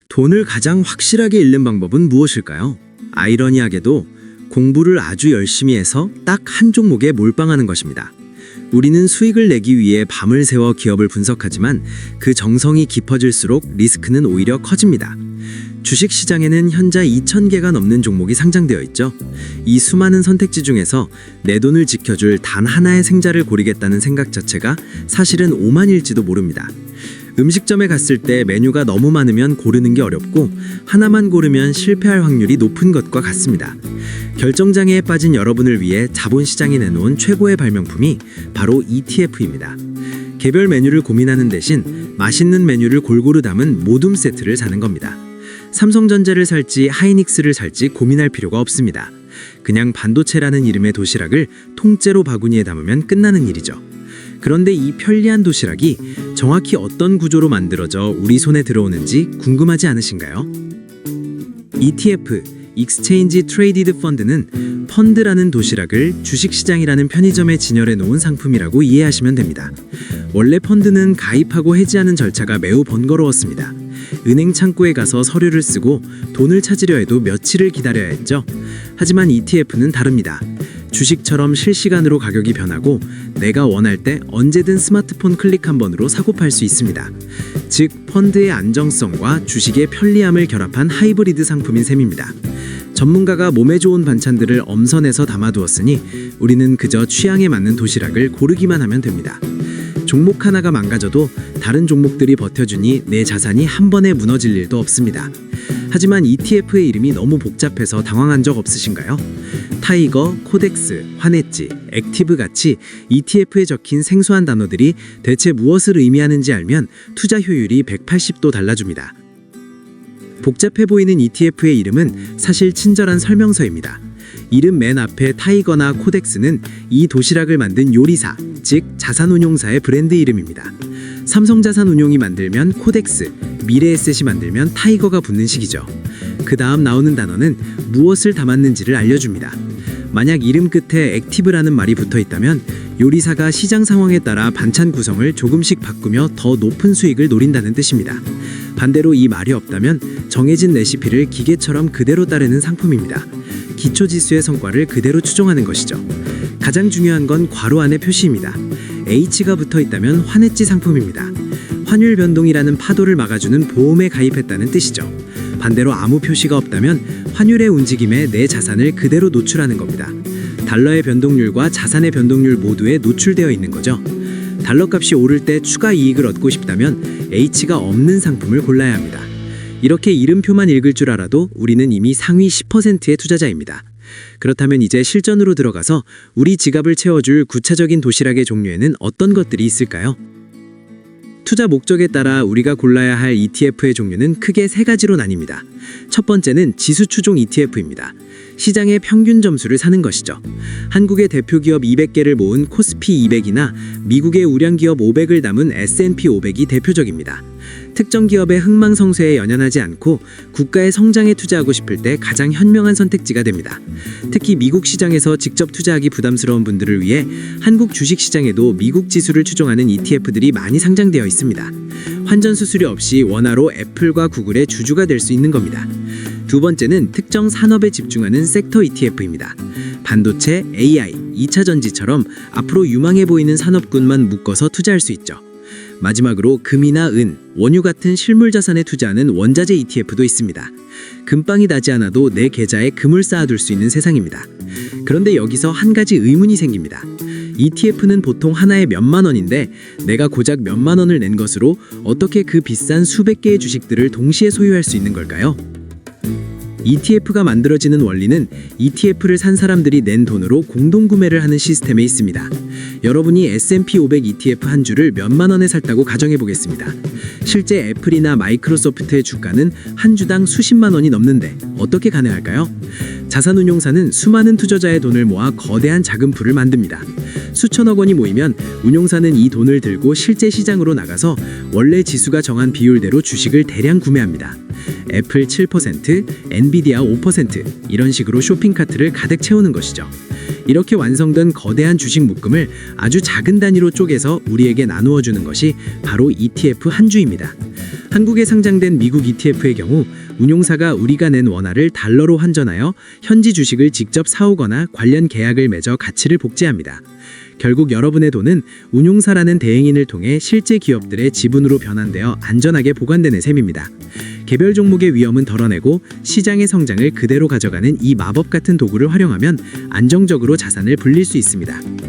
돈을 가장 확실하게 잃는 방법은 무엇일까요? 아이러니하게도 공부를 아주 열심히 해서 딱 한 종목에 몰빵하는 것입니다. 우리는 수익을 내기 위해 밤을 새워 기업을 분석하지만 그 정성이 깊어질수록 리스크는 오히려 커집니다. 주식시장에는 현재 2,000개가 넘는 종목이 상장되어 있죠. 이 수많은 선택지 중에서 내 돈을 지켜줄 단 하나의 생자를 고르겠다는 생각 자체가 사실은 오만일지도 모릅니다. 음식점에 갔을 때 메뉴가 너무 많으면 고르는 게 어렵고 하나만 고르면 실패할 확률이 높은 것과 같습니다. 결정장애에 빠진 여러분을 위해 자본시장이 내놓은 최고의 발명품이 바로 ETF입니다. 개별 메뉴를 고민하는 대신 맛있는 메뉴를 골고루 담은 모둠 세트를 사는 겁니다. 삼성전자를 살지 하이닉스를 살지 고민할 필요가 없습니다. 그냥 반도체라는 이름의 도시락을 통째로 바구니에 담으면 끝나는 일이죠. 그런데 이 편리한 도시락이 정확히 어떤 구조로 만들어져 우리 손에 들어오는지 궁금하지 않으신가요? ETF, Exchange Traded Fund는 펀드라는 도시락을 주식시장이라는 편의점에 진열해 놓은 상품이라고 이해하시면 됩니다. 원래 펀드는 가입하고 해지하는 절차가 매우 번거로웠습니다. 은행 창구에 가서 서류를 쓰고 돈을 찾으려 해도 며칠을 기다려야 했죠. 하지만 ETF는 다릅니다. 주식처럼 실시간으로 가격이 변하고 내가 원할 때 언제든 스마트폰 클릭 한 번으로 사고 팔 수 있습니다. 즉 펀드의 안정성과 주식의 편리함을 결합한 하이브리드 상품인 셈입니다. 전문가가 몸에 좋은 반찬들을 엄선해서 담아두었으니 우리는 그저 취향에 맞는 도시락을 고르기만 하면 됩니다. 종목 하나가 망가져도 다른 종목들이 버텨주니 내 자산이 한 번에 무너질 일도 없습니다. 하지만 ETF의 이름이 너무 복잡해서 당황한 적 없으신가요? 타이거, 코덱스, 환해지, 액티브 같이 ETF에 적힌 생소한 단어들이 대체 무엇을 의미하는지 알면 투자 효율이 180도 달라집니다. 복잡해 보이는 ETF의 이름은 사실 친절한 설명서입니다. 이름 맨 앞에 타이거나 코덱스는 이 도시락을 만든 요리사, 즉 자산운용사의 브랜드 이름입니다. 삼성자산운용이 만들면 코덱스, 미래에셋이 만들면 타이거가 붙는 식이죠. 그 다음 나오는 단어는 무엇을 담았는지를 알려줍니다. 만약 이름 끝에 액티브라는 말이 붙어 있다면 요리사가 시장 상황에 따라 반찬 구성을 조금씩 바꾸며 더 높은 수익을 노린다는 뜻입니다. 반대로 이 말이 없다면 정해진 레시피를 기계처럼 그대로 따르는 상품입니다. 기초지수의 성과를 그대로 추종하는 것이죠. 가장 중요한 건 괄호 안의 표시입니다. H가 붙어 있다면 환해지 상품입니다. 환율 변동이라는 파도를 막아주는 보험에 가입했다는 뜻이죠. 반대로 아무 표시가 없다면 환율의 움직임에 내 자산을 그대로 노출하는 겁니다. 달러의 변동률과 자산의 변동률 모두에 노출되어 있는 거죠. 달러 값이 오를 때 추가 이익을 얻고 싶다면 H가 없는 상품을 골라야 합니다. 이렇게 이름표만 읽을 줄 알아도 우리는 이미 상위 10%의 투자자입니다. 그렇다면 이제 실전으로 들어가서 우리 지갑을 채워줄 구체적인 도시락의 종류에는 어떤 것들이 있을까요? 투자 목적에 따라 우리가 골라야 할 ETF의 종류는 크게 세 가지로 나뉩니다. 첫 번째는 지수 추종 ETF입니다. 시장의 평균 점수를 사는 것이죠. 한국의 대표 기업 200개를 모은 코스피 200이나 미국의 우량 기업 500을 담은 S&P 500이 대표적입니다. 특정 기업의 흥망성쇠에 연연하지 않고 국가의 성장에 투자하고 싶을 때 가장 현명한 선택지가 됩니다. 특히 미국 시장에서 직접 투자하기 부담스러운 분들을 위해 한국 주식시장에도 미국 지수를 추종하는 ETF들이 많이 상장되어 있습니다. 환전 수수료 없이 원화로 애플과 구글의 주주가 될 수 있는 겁니다. 두 번째는 특정 산업에 집중하는 섹터 ETF입니다. 반도체, AI, 2차 전지처럼 앞으로 유망해 보이는 산업군만 묶어서 투자할 수 있죠. 마지막으로 금이나 은, 원유 같은 실물 자산에 투자하는 원자재 ETF도 있습니다. 금방이 나지 않아도 내 계좌에 금을 쌓아둘 수 있는 세상입니다. 그런데 여기서 한 가지 의문이 생깁니다. ETF는 보통 하나에 몇만 원인데 내가 고작 몇만 원을 낸 것으로 어떻게 그 비싼 수백 개의 주식들을 동시에 소유할 수 있는 걸까요? ETF가 만들어지는 원리는 ETF를 산 사람들이 낸 돈으로 공동구매를 하는 시스템에 있습니다. 여러분이 S&P 500 ETF 한 주를 몇만 원에 샀다고 가정해 보겠습니다. 실제 애플이나 마이크로소프트의 주가는 한 주당 수십만 원이 넘는데 어떻게 가능할까요? 자산운용사는 수많은 투자자의 돈을 모아 거대한 자금풀을 만듭니다. 수천억 원이 모이면 운용사는 이 돈을 들고 실제 시장으로 나가서 원래 지수가 정한 비율대로 주식을 대량 구매합니다. 애플 7%, 엔비디아 5% 이런 식으로 쇼핑카트를 가득 채우는 것이죠. 이렇게 완성된 거대한 주식 묶음을 아주 작은 단위로 쪼개서 우리에게 나누어 주는 것이 바로 ETF 한 주입니다. 한국에 상장된 미국 ETF의 경우 운용사가 우리가 낸 원화를 달러로 환전하여 현지 주식을 직접 사오거나 관련 계약을 맺어 가치를 복제합니다. 결국 여러분의 돈은 운용사라는 대행인을 통해 실제 기업들의 지분으로 변환되어 안전하게 보관되는 셈입니다. 개별 종목의 위험은 덜어내고 시장의 성장을 그대로 가져가는 이 마법 같은 도구를 활용하면 안정적으로 자산을 불릴 수 있습니다.